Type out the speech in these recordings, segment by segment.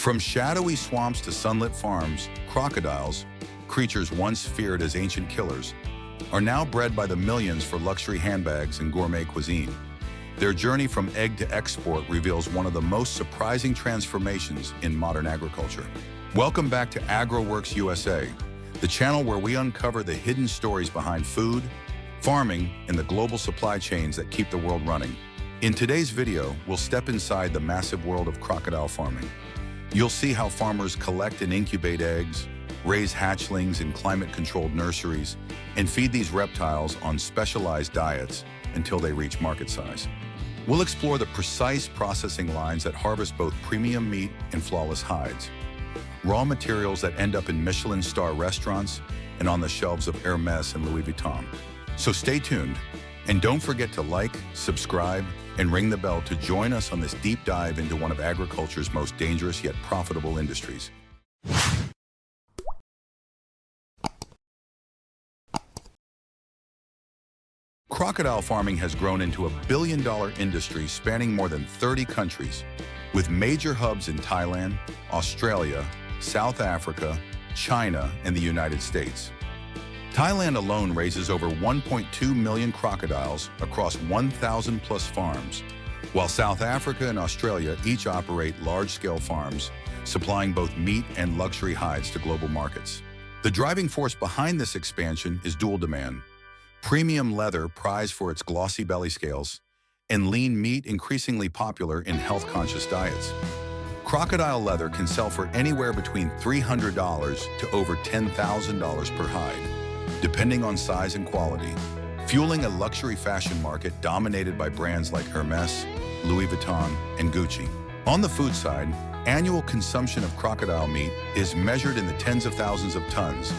From shadowy swamps to sunlit farms, crocodiles, creatures once feared as ancient killers, are now bred by the millions for luxury handbags and gourmet cuisine. Their journey from egg to export reveals one of the most surprising transformations in modern agriculture. Welcome back to AgroWorks USA, the channel where we uncover the hidden stories behind food, farming, and the global supply chains that keep the world running. In today's video, we'll step inside the massive world of crocodile farming. You'll see how farmers collect and incubate eggs, raise hatchlings in climate-controlled nurseries, and feed these reptiles on specialized diets until they reach market size. We'll explore the precise processing lines that harvest both premium meat and flawless hides, raw materials that end up in Michelin star restaurants and on the shelves of Hermes and Louis Vuitton. So stay tuned, and don't forget to like, subscribe, and ring the bell to join us on this deep dive into one of agriculture's most dangerous yet profitable industries. Crocodile farming has grown into a billion-dollar industry spanning more than 30 countries, with major hubs in Thailand, Australia, South Africa, China, and the United States. Thailand alone raises over 1.2 million crocodiles across 1,000-plus farms, while South Africa and Australia each operate large-scale farms, supplying both meat and luxury hides to global markets. The driving force behind this expansion is dual demand: premium leather prized for its glossy belly scales, and lean meat increasingly popular in health-conscious diets. Crocodile leather can sell for anywhere between $300 to over $10,000 per hide, depending on size and quality, fueling a luxury fashion market dominated by brands like Hermes, Louis Vuitton, and Gucci. On the food side, annual consumption of crocodile meat is measured in the tens of thousands of tons,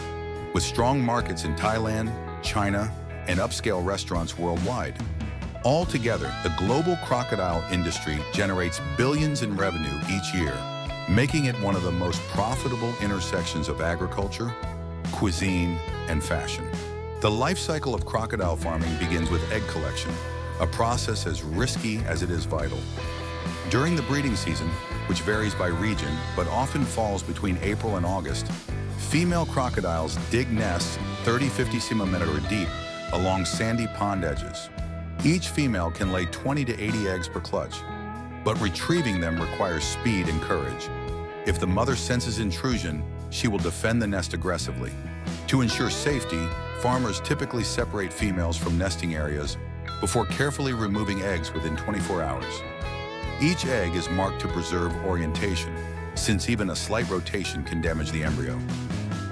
with strong markets in Thailand, China, and upscale restaurants worldwide. Altogether, the global crocodile industry generates billions in revenue each year, making it one of the most profitable intersections of agriculture, cuisine, and fashion. The life cycle of crocodile farming begins with egg collection, a process as risky as it is vital. During the breeding season, which varies by region but often falls between April and August, female crocodiles dig nests 30-50 centimeters deep along sandy pond edges. Each female can lay 20 to 80 eggs per clutch, but retrieving them requires speed and courage. If the mother senses intrusion, she will defend the nest aggressively. To ensure safety, farmers typically separate females from nesting areas before carefully removing eggs within 24 hours. Each egg is marked to preserve orientation, since even a slight rotation can damage the embryo.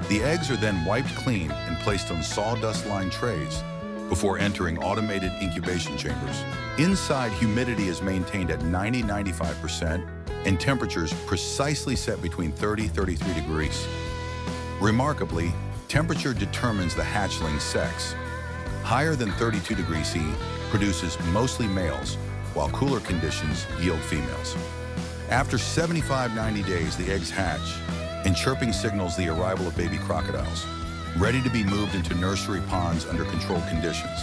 The eggs are then wiped clean and placed on sawdust-lined trays before entering automated incubation chambers. Inside, humidity is maintained at 90–95% and temperatures precisely set between 30–33 degrees. Remarkably, temperature determines the hatchling's sex. Higher than 32 degrees C produces mostly males, while cooler conditions yield females. After 75–90 days, the eggs hatch, and chirping signals the arrival of baby crocodiles, ready to be moved into nursery ponds under controlled conditions.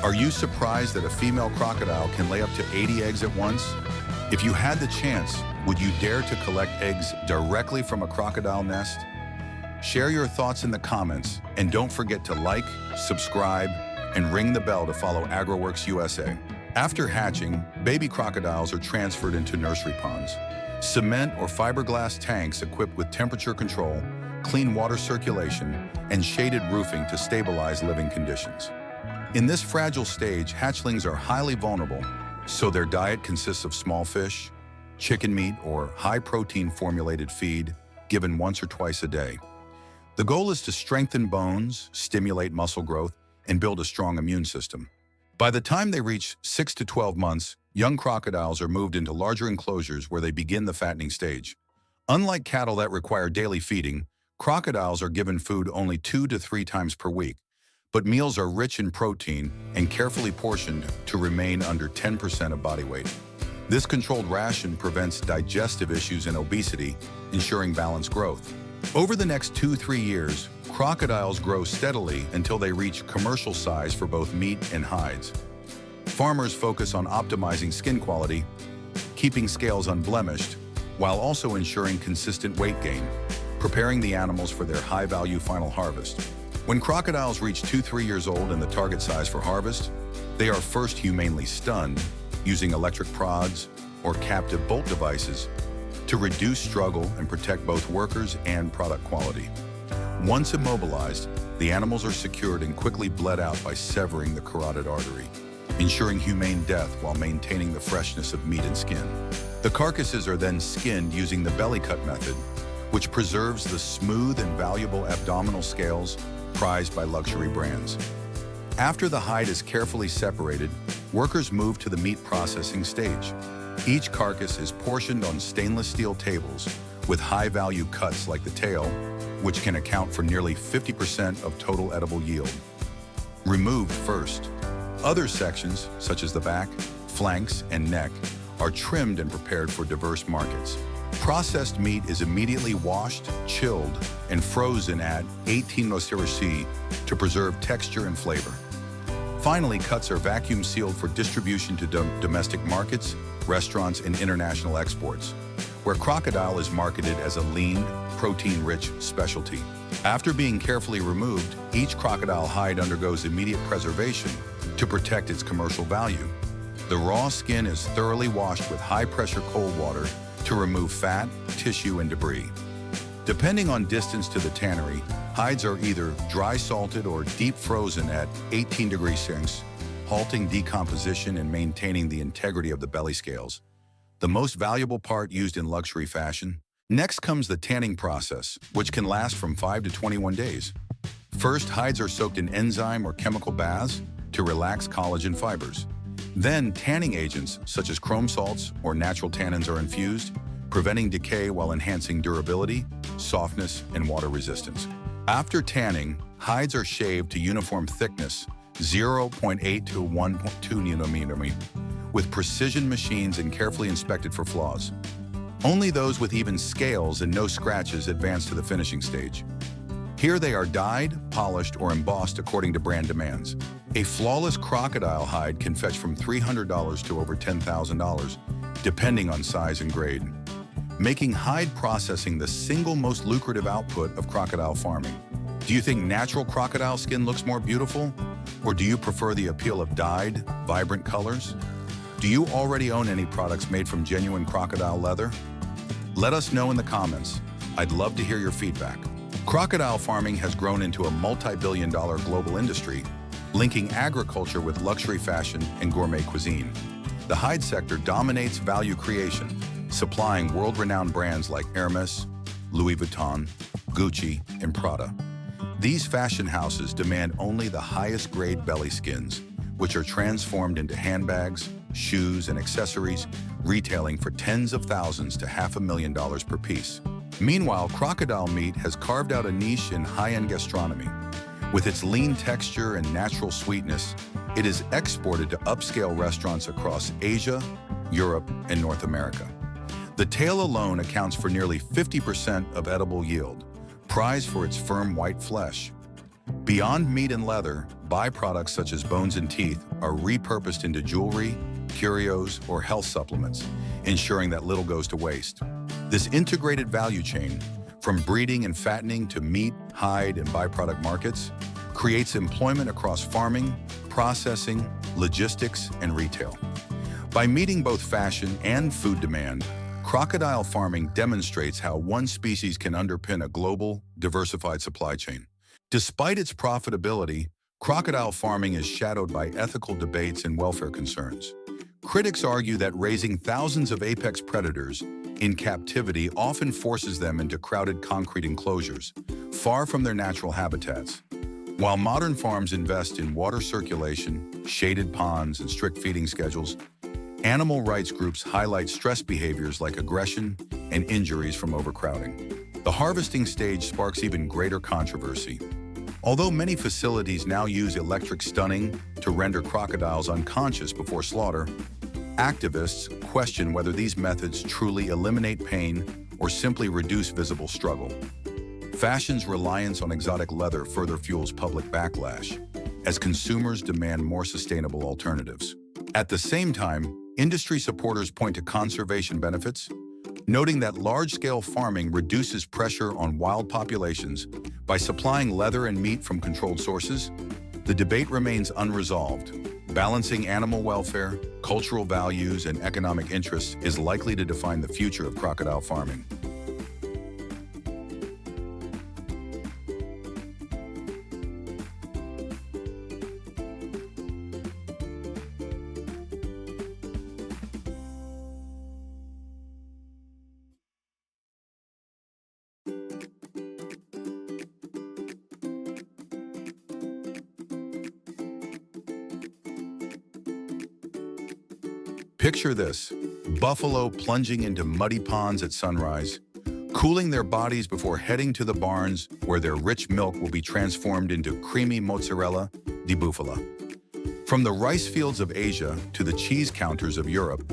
Are you surprised that a female crocodile can lay up to 80 eggs at once? If you had the chance, would you dare to collect eggs directly from a crocodile nest? Share your thoughts in the comments, and don't forget to like, subscribe, and ring the bell to follow AgroWorks USA. After hatching, baby crocodiles are transferred into nursery ponds, cement or fiberglass tanks equipped with temperature control, clean water circulation, and shaded roofing to stabilize living conditions. In this fragile stage, hatchlings are highly vulnerable, so their diet consists of small fish, chicken meat, or high-protein formulated feed given once or twice a day. The goal is to strengthen bones, stimulate muscle growth, and build a strong immune system. By the time they reach 6 to 12 months, young crocodiles are moved into larger enclosures where they begin the fattening stage. Unlike cattle that require daily feeding, crocodiles are given food only 2 to 3 times per week, but meals are rich in protein and carefully portioned to remain under 10% of body weight. This controlled ration prevents digestive issues and obesity, ensuring balanced growth. Over the next 2–3 years, crocodiles grow steadily until they reach commercial size for both meat and hides. Farmers focus on optimizing skin quality, keeping scales unblemished, while also ensuring consistent weight gain, preparing the animals for their high-value final harvest. When crocodiles reach 2-3 years old and the target size for harvest, they are first humanely stunned using electric prods or captive bolt devices to reduce struggle and protect both workers and product quality. Once immobilized, the animals are secured and quickly bled out by severing the carotid artery, ensuring humane death while maintaining the freshness of meat and skin. The carcasses are then skinned using the belly cut method, which preserves the smooth and valuable abdominal scales prized by luxury brands. After the hide is carefully separated, workers move to the meat processing stage. Each carcass is portioned on stainless steel tables with high-value cuts like the tail, which can account for nearly 50% of total edible yield. Removed first. Other sections, such as the back, flanks, and neck, are trimmed and prepared for diverse markets. Processed meat is immediately washed, chilled, and frozen at 18°C to preserve texture and flavor. Finally, cuts are vacuum sealed for distribution to domestic markets, restaurants, and international exports, where crocodile is marketed as a lean, protein-rich specialty. After being carefully removed, each crocodile hide undergoes immediate preservation to protect its commercial value. The raw skin is thoroughly washed with high-pressure cold water to remove fat, tissue, and debris. Depending on distance to the tannery, hides are either dry salted or deep frozen at 18°C, halting decomposition and maintaining the integrity of the belly scales, the most valuable part used in luxury fashion. Next comes the tanning process, which can last from 5 to 21 days. First, hides are soaked in enzyme or chemical baths to relax collagen fibers. Then, tanning agents such as chrome salts or natural tannins are infused, preventing decay while enhancing durability, softness, and water resistance. After tanning, hides are shaved to uniform thickness, 0.8 to 1.2 nanometer, with precision machines and carefully inspected for flaws. Only those with even scales and no scratches advance to the finishing stage. Here they are dyed, polished, or embossed according to brand demands. A flawless crocodile hide can fetch from $300 to over $10,000, depending on size and grade, making hide processing the single most lucrative output of crocodile farming. Do you think natural crocodile skin looks more beautiful? Or do you prefer the appeal of dyed, vibrant colors? Do you already own any products made from genuine crocodile leather? Let us know in the comments. I'd love to hear your feedback. Crocodile farming has grown into a multi-billion-dollar global industry, linking agriculture with luxury fashion and gourmet cuisine. The hide sector dominates value creation, supplying world-renowned brands like Hermes, Louis Vuitton, Gucci, and Prada. These fashion houses demand only the highest grade belly skins, which are transformed into handbags, shoes, and accessories, retailing for tens of thousands to $500,000 per piece. Meanwhile, crocodile meat has carved out a niche in high-end gastronomy. With its lean texture and natural sweetness, it is exported to upscale restaurants across Asia, Europe, and North America. The tail alone accounts for nearly 50% of edible yield, prized for its firm white flesh. Beyond meat and leather, byproducts such as bones and teeth are repurposed into jewelry, curios, or health supplements, ensuring that little goes to waste. This integrated value chain, from breeding and fattening to meat, hide, and byproduct markets, creates employment across farming, processing, logistics, and retail. By meeting both fashion and food demand, crocodile farming demonstrates how one species can underpin a global, diversified supply chain. Despite its profitability, crocodile farming is shadowed by ethical debates and welfare concerns. Critics argue that raising thousands of apex predators in captivity often forces them into crowded concrete enclosures, far from their natural habitats. While modern farms invest in water circulation, shaded ponds, and strict feeding schedules, animal rights groups highlight stress behaviors like aggression and injuries from overcrowding. The harvesting stage sparks even greater controversy. Although many facilities now use electric stunning to render crocodiles unconscious before slaughter, activists question whether these methods truly eliminate pain or simply reduce visible struggle. Fashion's reliance on exotic leather further fuels public backlash as consumers demand more sustainable alternatives. At the same time, industry supporters point to conservation benefits, noting that large-scale farming reduces pressure on wild populations by supplying leather and meat from controlled sources. The debate remains unresolved. Balancing animal welfare, cultural values, and economic interests is likely to define the future of crocodile farming. Picture this: buffalo plunging into muddy ponds at sunrise, cooling their bodies before heading to the barns where their rich milk will be transformed into creamy mozzarella di bufala. From the rice fields of Asia to the cheese counters of Europe,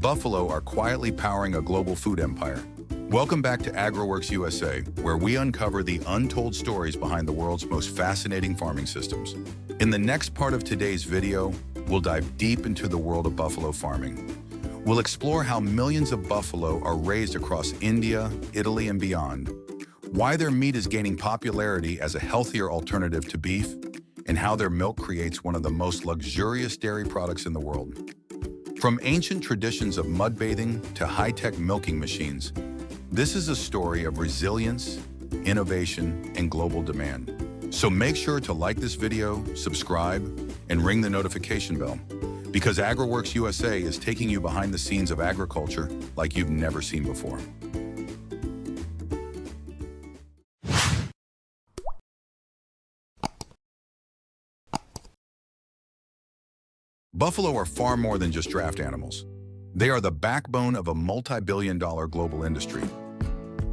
buffalo are quietly powering a global food empire. Welcome back to AgroWorks USA, where we uncover the untold stories behind the world's most fascinating farming systems. In the next part of today's video, we'll dive deep into the world of buffalo farming. We'll explore how millions of buffalo are raised across India, Italy, and beyond, why their meat is gaining popularity as a healthier alternative to beef, and how their milk creates one of the most luxurious dairy products in the world. From ancient traditions of mud bathing to high-tech milking machines, this is a story of resilience, innovation, and global demand. So make sure to like this video, subscribe, and ring the notification bell, because AgroWorks USA is taking you behind the scenes of agriculture like you've never seen before. Buffalo are far more than just draft animals. They are the backbone of a multi-billion-dollar global industry.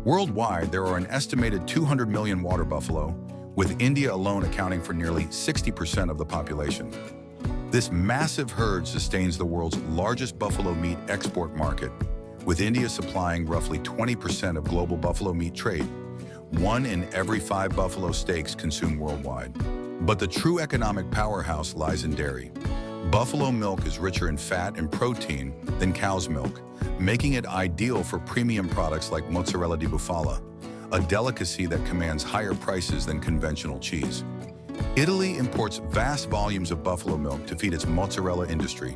Worldwide, there are an estimated 200 million water buffalo, with India alone accounting for nearly 60% of the population. This massive herd sustains the world's largest buffalo meat export market, with India supplying roughly 20% of global buffalo meat trade. 1 in every 5 buffalo steaks consumed worldwide. But the true economic powerhouse lies in dairy. Buffalo milk is richer in fat and protein than cow's milk, making it ideal for premium products like mozzarella di bufala, a delicacy that commands higher prices than conventional cheese. Italy imports vast volumes of buffalo milk to feed its mozzarella industry,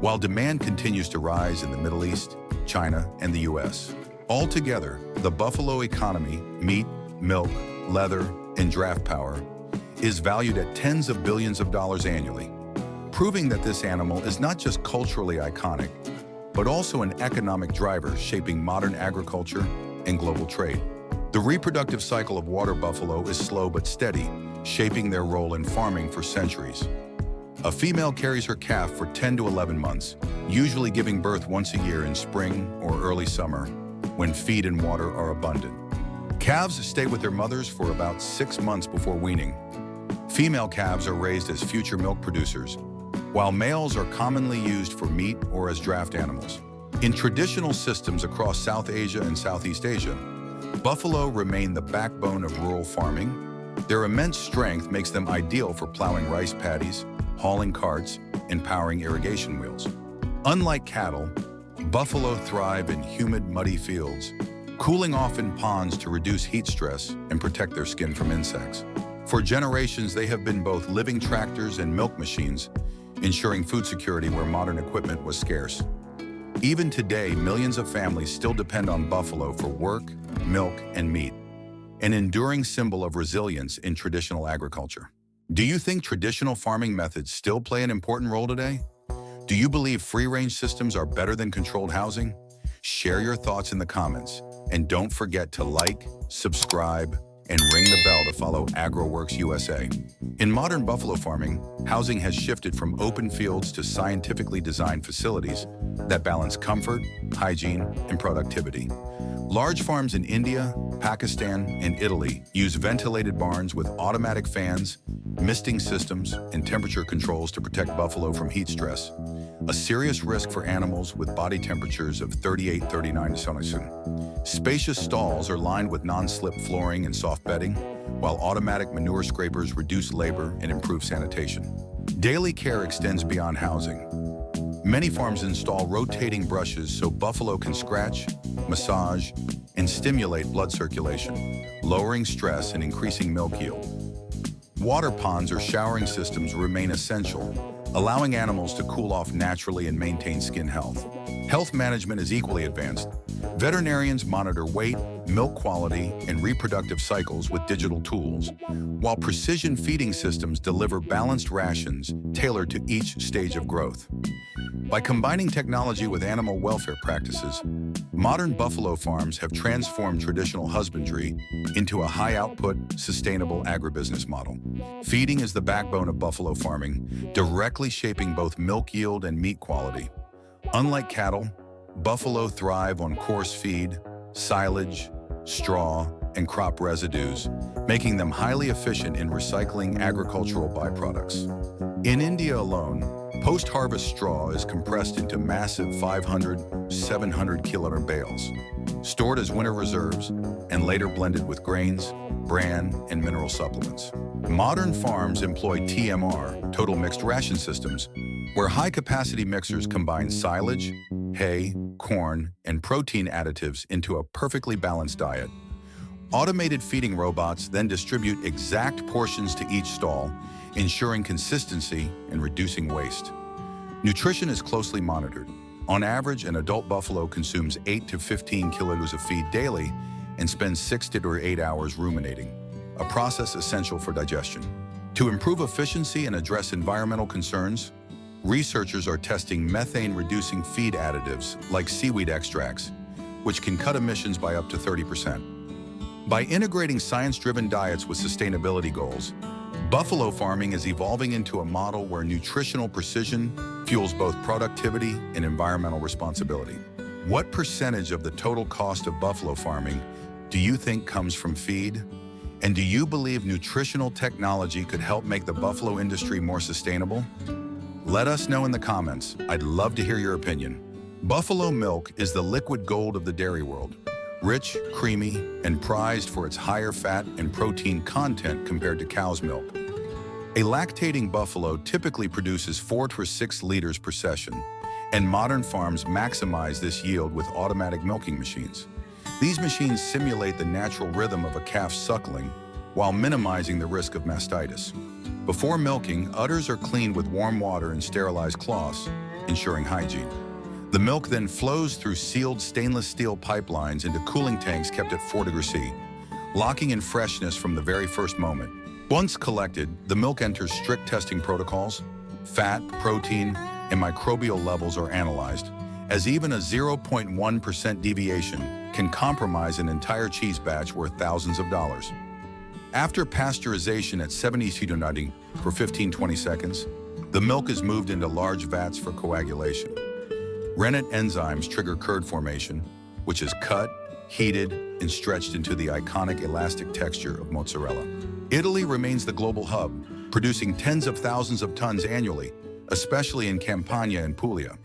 while demand continues to rise in the Middle East, China, and the US. Altogether, the buffalo economy, meat, milk, leather, and draft power, is valued at tens of billions of dollars annually, proving that this animal is not just culturally iconic, but also an economic driver shaping modern agriculture and global trade. The reproductive cycle of water buffalo is slow but steady, shaping their role in farming for centuries. A female carries her calf for 10 to 11 months, usually giving birth once a year in spring or early summer, when feed and water are abundant. Calves stay with their mothers for about 6 months before weaning. Female calves are raised as future milk producers, while males are commonly used for meat or as draft animals. In traditional systems across South Asia and Southeast Asia, buffalo remain the backbone of rural farming. Their immense strength makes them ideal for plowing rice paddies, hauling carts, and powering irrigation wheels. Unlike cattle, buffalo thrive in humid, muddy fields, cooling off in ponds to reduce heat stress and protect their skin from insects. For generations, they have been both living tractors and milk machines, ensuring food security where modern equipment was scarce. Even today, millions of families still depend on buffalo for work, milk, and meat, an enduring symbol of resilience in traditional agriculture. Do you think traditional farming methods still play an important role today? Do you believe free-range systems are better than controlled housing? Share your thoughts in the comments, and don't forget to like, subscribe, and ring the bell to follow AgroWorks USA. In modern buffalo farming, housing has shifted from open fields to scientifically designed facilities that balance comfort, hygiene, and productivity. Large farms in India, Pakistan, and Italy use ventilated barns with automatic fans, misting systems, and temperature controls to protect buffalo from heat stress, a serious risk for animals with body temperatures of 38-39 Celsius. Spacious stalls are lined with non-slip flooring and soft bedding, while automatic manure scrapers reduce labor and improve sanitation. Daily care extends beyond housing. Many farms install rotating brushes so buffalo can scratch, massage, and stimulate blood circulation, lowering stress and increasing milk yield. Water ponds or showering systems remain essential, allowing animals to cool off naturally and maintain skin health. Health management is equally advanced. Veterinarians monitor weight, milk quality, and reproductive cycles with digital tools, while precision feeding systems deliver balanced rations tailored to each stage of growth. By combining technology with animal welfare practices, modern buffalo farms have transformed traditional husbandry into a high-output, sustainable agribusiness model. Feeding is the backbone of buffalo farming, directly shaping both milk yield and meat quality. Unlike cattle, buffalo thrive on coarse feed, silage, straw, and crop residues, making them highly efficient in recycling agricultural byproducts. In India alone, post-harvest straw is compressed into massive 500, 700 kilometer bales, stored as winter reserves and later blended with grains, bran, and mineral supplements. Modern farms employ TMR, total mixed ration systems, where high-capacity mixers combine silage, hay, corn, and protein additives into a perfectly balanced diet. Automated feeding robots then distribute exact portions to each stall, ensuring consistency and reducing waste. Nutrition is closely monitored. On average, an adult buffalo consumes 8 to 15 kilos of feed daily and spends 6 to 8 hours ruminating, a process essential for digestion. To improve efficiency and address environmental concerns, researchers are testing methane-reducing feed additives like seaweed extracts, which can cut emissions by up to 30%. By integrating science-driven diets with sustainability goals, buffalo farming is evolving into a model where nutritional precision fuels both productivity and environmental responsibility. What percentage of the total cost of buffalo farming do you think comes from feed? And do you believe nutritional technology could help make the buffalo industry more sustainable? Let us know in the comments. I'd love to hear your opinion. Buffalo milk is the liquid gold of the dairy world. Rich, creamy, and prized for its higher fat and protein content compared to cow's milk. A lactating buffalo typically produces 4 to 6 liters per session, and modern farms maximize this yield with automatic milking machines. These machines simulate the natural rhythm of a calf's suckling while minimizing the risk of mastitis. Before milking, udders are cleaned with warm water and sterilized cloths, ensuring hygiene. The milk then flows through sealed stainless steel pipelines into cooling tanks kept at 4 degrees C, locking in freshness from the very first moment. Once collected, the milk enters strict testing protocols. Fat, protein, and microbial levels are analyzed, as even a 0.1% deviation can compromise an entire cheese batch worth thousands of dollars. After pasteurization at 72 to 90 for 15-20 seconds, the milk is moved into large vats for coagulation. Rennet enzymes trigger curd formation, which is cut, heated, and stretched into the iconic elastic texture of mozzarella. Italy remains the global hub, producing tens of thousands of tons annually, especially in Campania and Puglia.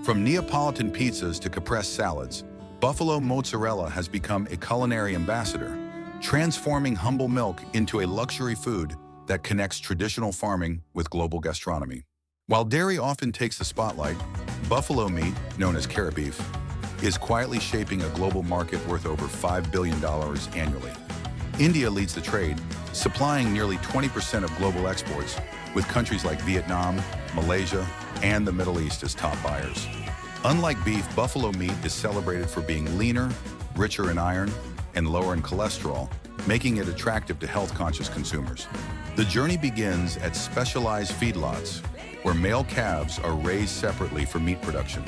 From Neapolitan pizzas to Caprese salads, buffalo mozzarella has become a culinary ambassador, transforming humble milk into a luxury food that connects traditional farming with global gastronomy. While dairy often takes the spotlight, buffalo meat, known as carrot beef, is quietly shaping a global market worth over $5 billion annually. India leads the trade, supplying nearly 20% of global exports, with countries like Vietnam, Malaysia, and the Middle East as top buyers. Unlike beef, buffalo meat is celebrated for being leaner, richer in iron, and lower in cholesterol, making it attractive to health-conscious consumers. The journey begins at specialized feedlots, where male calves are raised separately for meat production.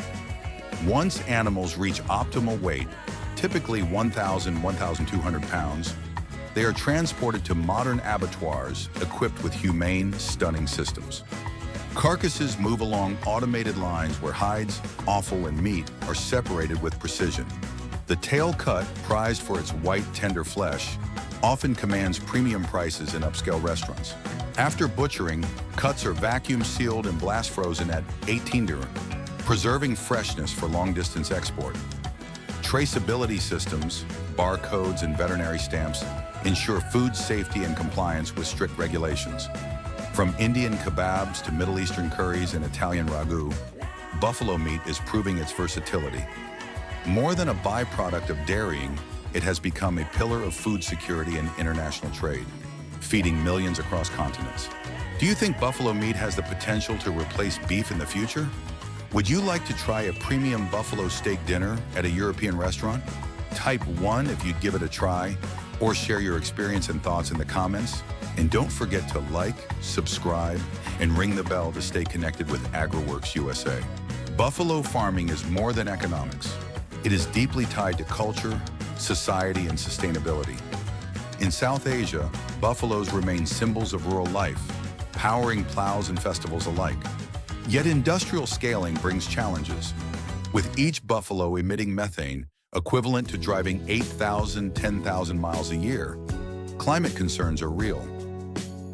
Once animals reach optimal weight, typically 1,200 pounds, they are transported to modern abattoirs equipped with humane, stunning systems. Carcasses move along automated lines where hides, offal, and meat are separated with precision. The tail cut, prized for its white, tender flesh, often commands premium prices in upscale restaurants. After butchering, cuts are vacuum sealed and blast frozen at 18 degrees, preserving freshness for long-distance export. Traceability systems, barcodes, and veterinary stamps ensure food safety and compliance with strict regulations. From Indian kebabs to Middle Eastern curries and Italian ragu, buffalo meat is proving its versatility. More than a byproduct of dairying, it has become a pillar of food security and international trade, feeding millions across continents. Do you think buffalo meat has the potential to replace beef in the future? Would you like to try a premium buffalo steak dinner at a European restaurant? Type 1 if you'd give it a try, or share your experience and thoughts in the comments. And don't forget to like, subscribe, and ring the bell to stay connected with AgriWorks USA. Buffalo farming is more than economics. It is deeply tied to culture, society, and sustainability. In South Asia, buffaloes remain symbols of rural life, powering plows and festivals alike. Yet industrial scaling brings challenges, with each buffalo emitting methane equivalent to driving 8,000, 10,000 miles a year. Climate concerns are real.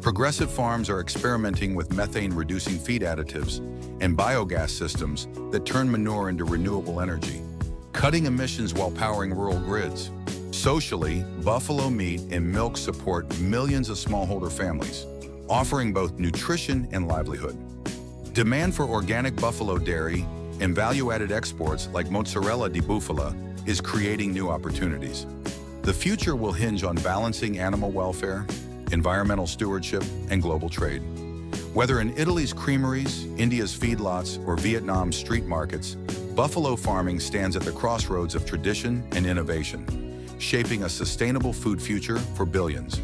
Progressive farms are experimenting with methane-reducing feed additives and biogas systems that turn manure into renewable energy, cutting emissions while powering rural grids. Socially, buffalo meat and milk support millions of smallholder families, offering both nutrition and livelihood. Demand for organic buffalo dairy and value-added exports like mozzarella di bufala is creating new opportunities. The future will hinge on balancing animal welfare, environmental stewardship, and global trade. Whether in Italy's creameries, India's feedlots, or Vietnam's street markets, buffalo farming stands at the crossroads of tradition and innovation, shaping a sustainable food future for billions.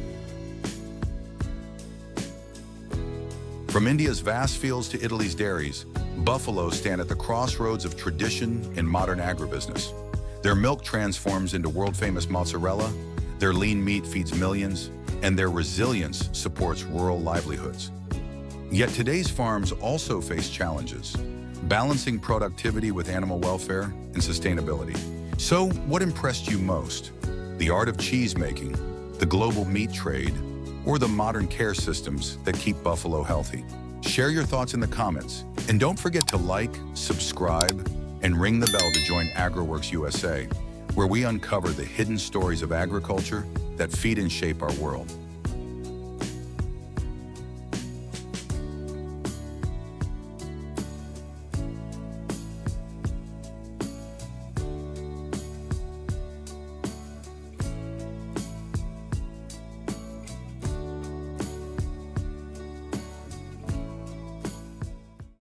From India's vast fields to Italy's dairies, buffaloes stand at the crossroads of tradition and modern agribusiness. Their milk transforms into world-famous mozzarella, their lean meat feeds millions, and their resilience supports rural livelihoods. Yet today's farms also face challenges, balancing productivity with animal welfare and sustainability. So, what impressed you most? The art of cheese making, the global meat trade, or the modern care systems that keep buffalo healthy? Share your thoughts in the comments, and don't forget to like, subscribe, and ring the bell to join AgriWorks USA, where we uncover the hidden stories of agriculture that feed and shape our world.